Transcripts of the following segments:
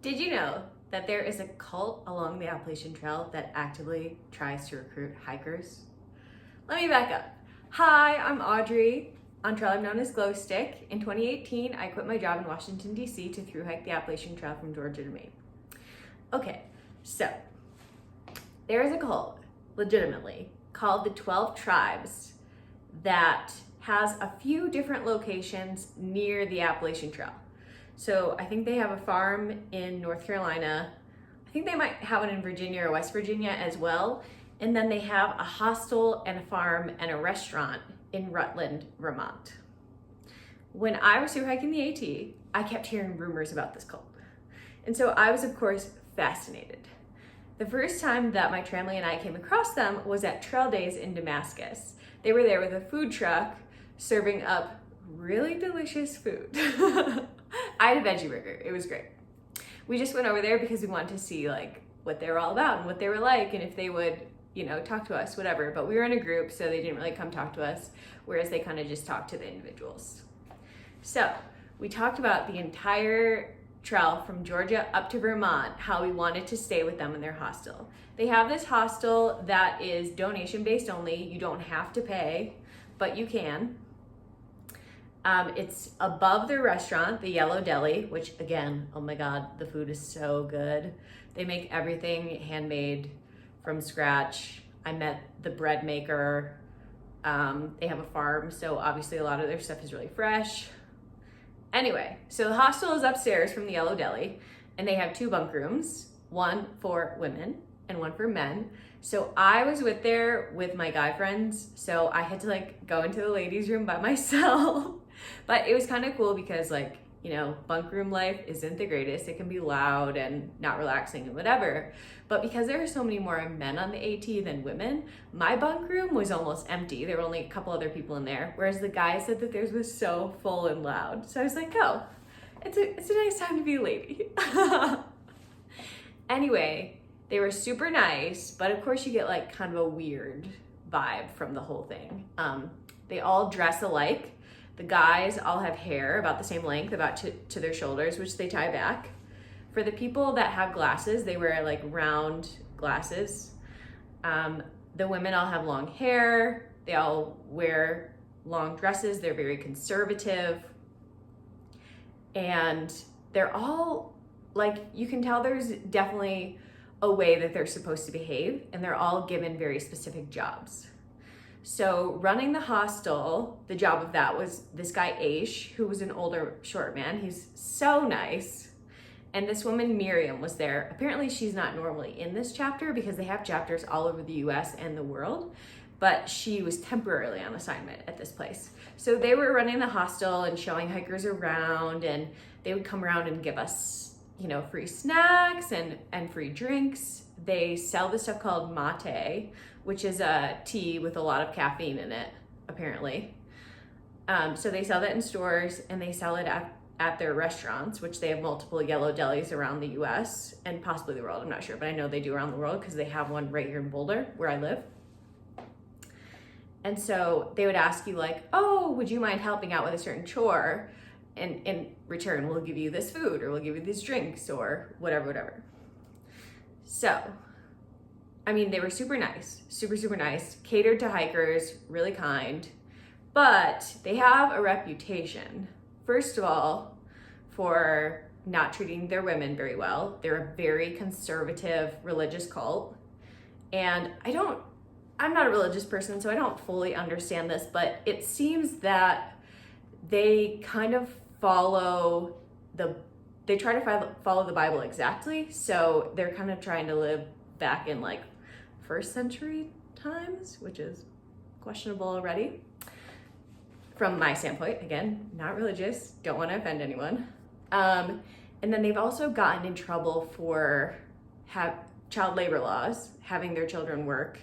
Did you know that there is a cult along the Appalachian Trail that actively tries to recruit hikers? Let me back up. Hi, I'm Audrey. On trail, I'm known as Glow Stick. In 2018, I quit my job in Washington, D.C. to thru-hike the Appalachian Trail from Georgia to Maine. Okay, so there is a cult, legitimately, called the 12 Tribes that has a few different locations near the Appalachian Trail. So I think they have a farm in North Carolina. I think they might have one in Virginia or West Virginia as well. And then they have a hostel and a farm and a restaurant in Rutland, Vermont. When I was thru-hiking the AT, I kept hearing rumors about this cult. And so I was, of course, fascinated. The first time that my family and I came across them was at Trail Days in Damascus. They were there with a food truck serving up really delicious food. I had a veggie burger. It was great. We just went over there because we wanted to see like what they were all about and what they were like and if they would, talk to us, whatever. But we were in a group, so they didn't really come talk to us, whereas they kind of just talked to the individuals. So we talked about the entire trail from Georgia up to Vermont, how we wanted to stay with them in their hostel. They have this hostel that is donation based only. You don't have to pay, but you can. It's above the restaurant, the Yellow Deli, which again, oh my God, the food is so good. They make everything handmade from scratch. I met the bread maker. They have a farm, so obviously a lot of their stuff is really fresh. Anyway, so the hostel is upstairs from the Yellow Deli, and they have 2 bunk rooms, one for women and one for men. So I was there with my guy friends, so I had to go into the ladies' room by myself. But it was kind of cool because bunk room life isn't the greatest. It can be loud and not relaxing and whatever. But because there were so many more men on the AT than women, my bunk room was almost empty. There were only a couple other people in there, whereas the guys said that theirs was so full and loud. So I was like, oh, it's a nice time to be a lady. Anyway, they were super nice, but of course you get kind of a weird vibe from the whole thing. They all dress alike. The guys all have hair about the same length, about to their shoulders, which they tie back. For the people that have glasses, they wear round glasses. The women all have long hair. They all wear long dresses. They're very conservative. And they're all you can tell there's definitely a way that they're supposed to behave, and they're all given very specific jobs. So running the hostel, the job of that was this guy Aish, who was an older short man. He's so nice. And this woman Miriam was there. Apparently she's not normally in this chapter because they have chapters all over the US and the world, but she was temporarily on assignment at this place. So they were running the hostel and showing hikers around, and they would come around and give us free snacks and free drinks. They sell this stuff called mate, which is a tea with a lot of caffeine in it, apparently. So they sell that in stores, and they sell it at their restaurants, which they have multiple Yellow Delis around the US and possibly the world, I'm not sure, but I know they do around the world because they have one right here in Boulder, where I live. And so they would ask you oh, would you mind helping out with a certain chore? And in return, we'll give you this food, or we'll give you these drinks, or whatever. So, they were super nice, super nice, catered to hikers, really kind, but they have a reputation, first of all, for not treating their women very well. They're a very conservative religious cult, and I'm not a religious person, so I don't fully understand this, but it seems that they kind of they try to follow the Bible exactly. So they're kind of trying to live back in 1st century times, which is questionable already. From my standpoint, again, not religious, don't want to offend anyone. And then they've also gotten in trouble for child labor laws, having their children work,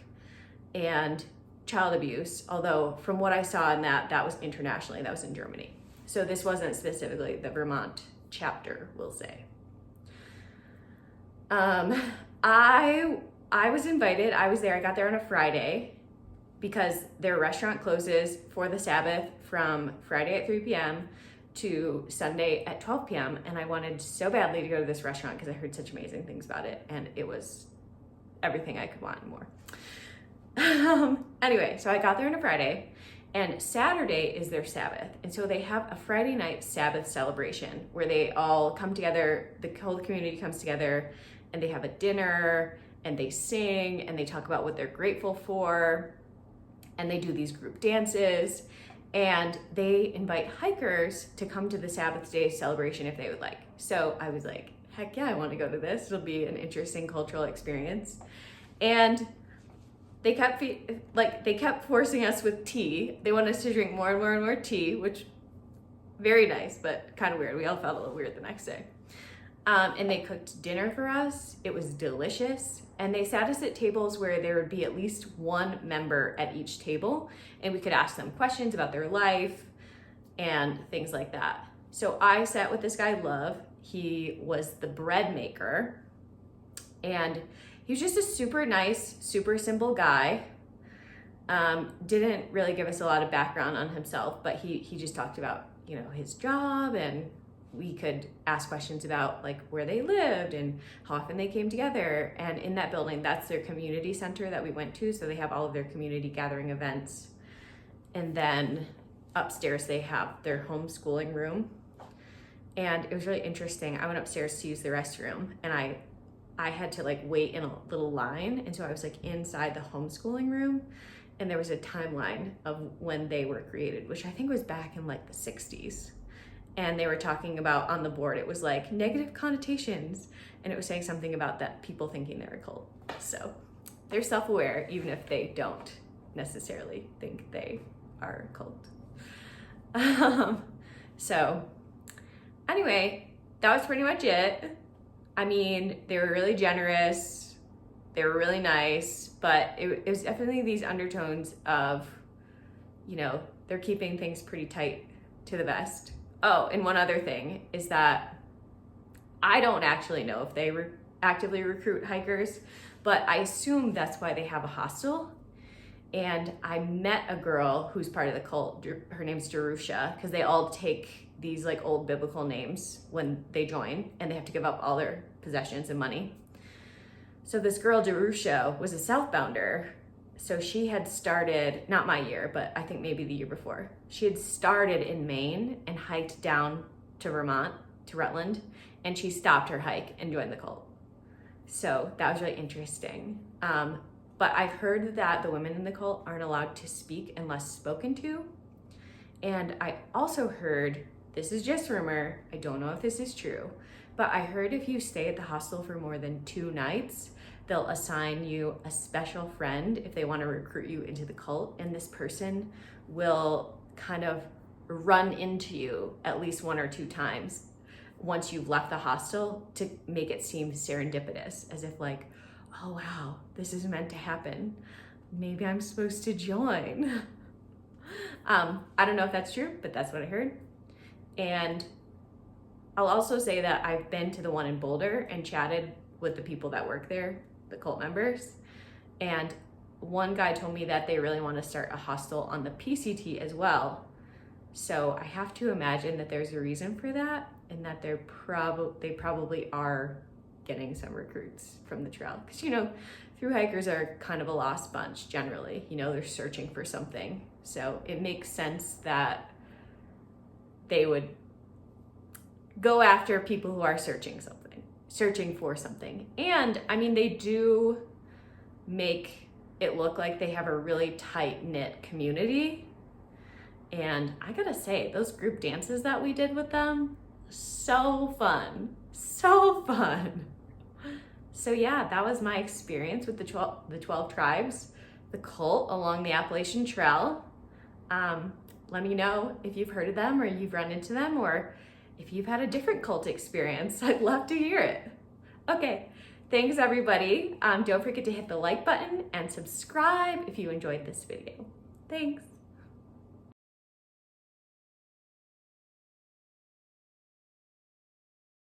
and child abuse. Although from what I saw in that was internationally, that was in Germany. So this wasn't specifically the Vermont chapter, we'll say. I was invited. I was there. I got there on a Friday because their restaurant closes for the Sabbath from Friday at 3 p.m. to Sunday at 12 p.m. and I wanted so badly to go to this restaurant because I heard such amazing things about it, and it was everything I could want and more. Anyway, so I got there on a Friday, and Saturday is their Sabbath. And so they have a Friday night Sabbath celebration where they all come together, the whole community comes together, and they have a dinner, and they sing, and they talk about what they're grateful for, and they do these group dances, and they invite hikers to come to the Sabbath day celebration if they would like. So I was like, heck yeah, I want to go to this. It'll be an interesting cultural experience. And they kept forcing us with tea. They want us to drink more and more and more tea, which very nice, but kind of weird. We all felt a little weird the next day. And they cooked dinner for us. It was delicious. And they sat us at tables where there would be at least one member at each table, and we could ask them questions about their life and things like that. So I sat with this guy, Love. He was the bread maker, and he was just a super nice, super simple guy. Didn't really give us a lot of background on himself, but he just talked about, you know, his job, and we could ask questions about like where they lived and how often they came together. And in that building, that's their community center that we went to. So they have all of their community gathering events. And then upstairs, they have their homeschooling room. And it was really interesting. I went upstairs to use the restroom, and I had to like wait in a little line. And so I was like inside the homeschooling room, and there was a timeline of when they were created, which I think was back in like the 60s. And they were talking about on the board, it was like negative connotations. And it was saying something about that people thinking they're a cult. So they're self-aware, even if they don't necessarily think they are a cult. So anyway, that was pretty much it. I mean, they were really generous. They were really nice, but it was definitely these undertones of, you know, they're keeping things pretty tight to the vest. Oh, and one other thing is that I don't actually know if they actively recruit hikers, but I assume that's why they have a hostel. And I met a girl who's part of the cult. Her name's Jerusha, because they all take these like old biblical names when they join, and they have to give up all their possessions and money. So this girl, Jerusha, was a southbounder. So she had started, not my year, but I think maybe the year before. She had started in Maine and hiked down to Vermont, to Rutland, and she stopped her hike and joined the cult. So that was really interesting. But I've heard that the women in the cult aren't allowed to speak unless spoken to. And I also heard, this is just rumor, I don't know if this is true, but I heard if you stay at the hostel for more than 2 nights, they'll assign you a special friend if they want to recruit you into the cult, and this person will kind of run into you at least 1 or 2 times once you've left the hostel to make it seem serendipitous, as if like, oh wow, this is meant to happen. Maybe I'm supposed to join. I don't know if that's true, but that's what I heard. And I'll also say that I've been to the one in Boulder and chatted with the people that work there, the cult members. And one guy told me that they really want to start a hostel on the PCT as well. So I have to imagine that there's a reason for that, and that they probably are getting some recruits from the trail. Because, you know, thru-hikers are kind of a lost bunch generally. You know, they're searching for something. So it makes sense that they would go after people who are searching for something. And I mean, they do make it look like they have a really tight-knit community. And I gotta say, those group dances that we did with them, so fun, so fun. So yeah, that was my experience with the 12 tribes, the cult along the Appalachian Trail. Let me know if you've heard of them, or you've run into them, or if you've had a different cult experience. I'd love to hear it. Okay, thanks everybody. Don't forget to hit the like button and subscribe if you enjoyed this video. Thanks.